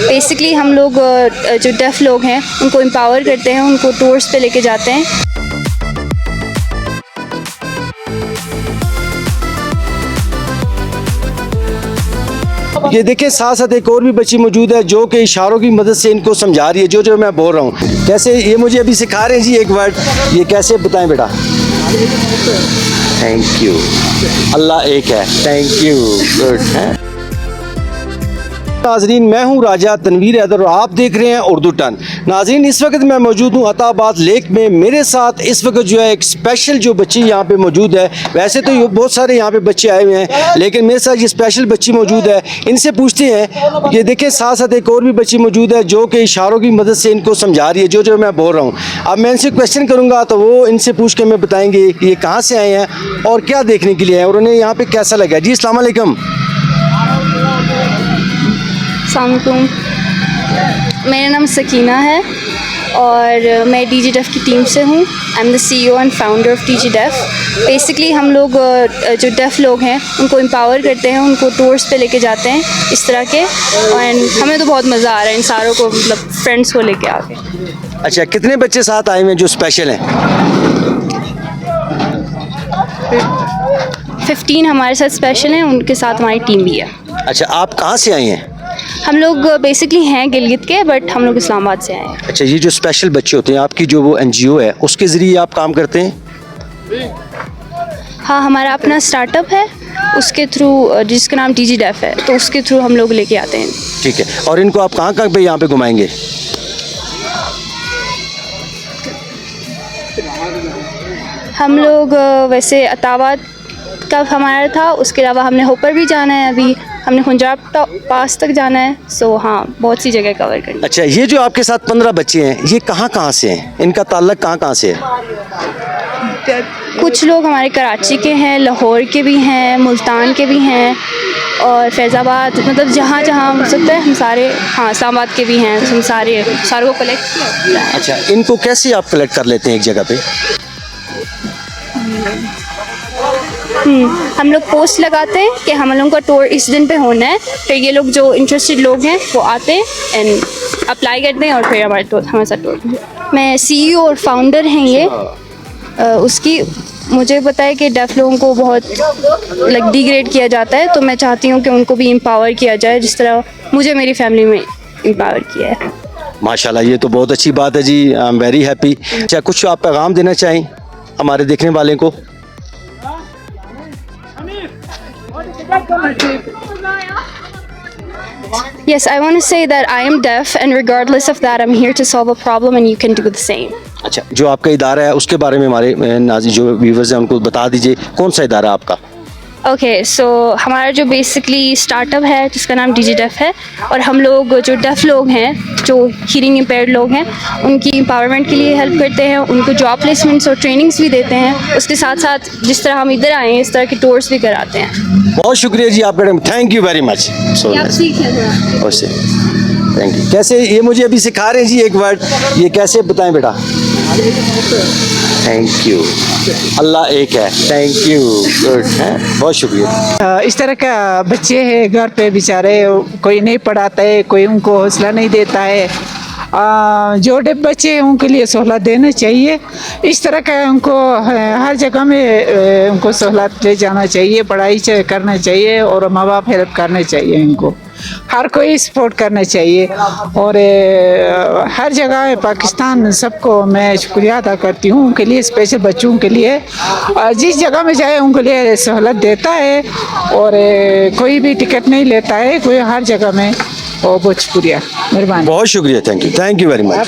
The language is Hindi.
बेसिकली हम लोग जो डेफ लोग हैं उनको एम्पावर करते हैं, उनको टूर्स पे लेके जाते हैं। ये देखें, साथ साथ एक और भी बच्ची मौजूद है जो कि इशारों की मदद से इनको समझा रही है जो मैं बोल रहा हूँ। कैसे ये मुझे अभी सिखा रहे हैं जी एक वर्ड, ये कैसे बताएं बेटा? थैंक यू, अल्लाह एक है, थैंक यू, गुड है। नाजरीन, मैं हूं राजा तनवीर हैदर और आप देख रहे हैं उर्दू टन। नाजरीन, इस वक्त मैं मौजूद हूं अताबाद लेक में। मेरे साथ इस वक्त जो है एक स्पेशल जो बच्ची यहाँ पे मौजूद है। वैसे तो बहुत सारे यहाँ पे बच्चे आए हुए हैं, लेकिन मेरे साथ ये स्पेशल बच्ची मौजूद है। इनसे पूछते हैं, ये देखें साथ साथ एक और भी बच्ची मौजूद है जो कि इशारों की मदद से इनको समझा रही है जो मैं बोल रहा हूँ। अब मैं इनसे क्वेश्चन करूँगा तो वो इनसे पूछ के मैं बताएंगे कि ये कहाँ से आए हैं और क्या देखने के लिए आए और उन्हें यहाँ पे कैसा लगा। जी अस्सलाम वालेकुम। अस्सलामुअलैकुम, मेरा नाम सकीना है और मैं DigiDef की टीम से हूँ। I am the CEO and founder of DigiDef। Basically हम लोग जो डेफ लोग हैं उनको एम्पावर करते हैं, उनको टूर्स पे लेके जाते हैं इस तरह के। एंड हमें तो बहुत मज़ा आ रहा है इन सारों को, मतलब फ्रेंड्स को लेके आके। अच्छा, कितने बच्चे साथ आए हुए हैं जो स्पेशल हैं? 15 हमारे साथ स्पेशल हैं, उनके साथ हमारी टीम भी है। अच्छा, आप कहाँ से आए हैं? हम लोग बेसिकली हैं गिलगित के, बट हम लोग इस्लामाबाद से आए हैं। अच्छा, ये जो स्पेशल बच्चे होते हैं आपकी जो वो NGO है उसके ज़रिए आप काम करते हैं? हाँ, हमारा अपना स्टार्टअप है, उसके थ्रू, जिसका नाम DigiDef है, तो उसके थ्रू हम लोग लेके आते हैं। ठीक है, और इनको आप कहाँ कहाँ पे यहाँ पे घुमाएंगे? हम लोग वैसे अताबाद का हमारा था, उसके अलावा हमने होपर भी जाना है, अभी हमने हुंजाब पास तक जाना है। सो हाँ, बहुत सी जगह कवर करनी। अच्छा, ये जो आपके साथ 15 बच्चे हैं ये कहाँ कहाँ से हैं? इनका ताल्लुक कहाँ कहाँ से है? कुछ लोग हमारे कराची के हैं, लाहौर के भी हैं, मुल्तान के भी हैं और फैज़ाबाद, मतलब जहाँ जहाँ हो सकता है हम सारे। हाँ, इस्लामाबाद के भी हैं, हम सारों को कलेक्ट किया। अच्छा, इनको कैसे आप कलेक्ट कर लेते हैं एक जगह पे? हम लोग पोस्ट लगाते हैं कि हम लोगों का टूर इस दिन पे होना है, फिर ये लोग जो इंटरेस्टेड लोग हैं वो आते हैं एंड अप्लाई करते हैं और फिर हमारे साथ टूर। मैं CEO और फाउंडर हैं ये उसकी। मुझे पता है कि डेफ लोगों को बहुत डिग्रेड किया जाता है, तो मैं चाहती हूँ कि उनको भी एम्पावर किया जाए जिस तरह मुझे मेरी फैमिली में एम्पावर किया है। माशाल्लाह, ये तो बहुत अच्छी बात है जी। I am very happy. अच्छा, कुछ आप पैगाम देना चाहें हमारे देखने वाले को? Yes, I want to say that I am deaf and regardless of that I'm here to solve a problem and you can do the same. अच्छा, जो आपका इदारा है उसके बारे में हमारे नाज़रीन जो व्यूअर्स हैं उनको बता दीजिए, कौन सा इदारा आपका? ओके, सो हमारा जो बेसिकली स्टार्टअप है जिसका नाम DigiDef है, और हम लोग जो डेफ लोग हैं, जो हियरिंग इम्पेयर्ड लोग हैं, उनकी एम्पावरमेंट के लिए हेल्प करते हैं, उनको जॉब प्लेसमेंट्स और ट्रेनिंग्स भी देते हैं। उसके साथ साथ जिस तरह हम इधर आए हैं इस तरह के टूर्स भी कराते हैं। बहुत शुक्रिया जी आपका, थैंक यू वेरी मच। आप सीखें थोड़ा। Thank you. कैसे ये मुझे अभी सिखा रहे हैं जी एक वर्ड, ये कैसे बताएं बेटा? थैंक यू, अल्लाह एक है, थैंक यू, गुड है, बहुत शुक्रिया। इस तरह का बच्चे हैं घर पे बेचारे, कोई नहीं पढ़ाता है, कोई उनको हौसला नहीं देता है। जो डेफ बच्चे हैं उनके लिए सहूलत देना चाहिए। इस तरह का उनको हर जगह में उनको सहूलत ले जाना चाहिए, पढ़ाई करना चाहिए और माँ बाप हेल्प करने चाहिए। इनको हर कोई सपोर्ट करना चाहिए और हर जगह पाकिस्तान सबको मैं शुक्रिया अदा करती हूँ उनके लिए, स्पेशल बच्चों के लिए जिस जगह में जाए उनके लिए सहूलत देता है और कोई भी टिकट नहीं लेता है, कोई हर जगह में। बहुत शुक्रिया, मेहरबानी। बहुत शुक्रिया, थैंक यू वेरी मच।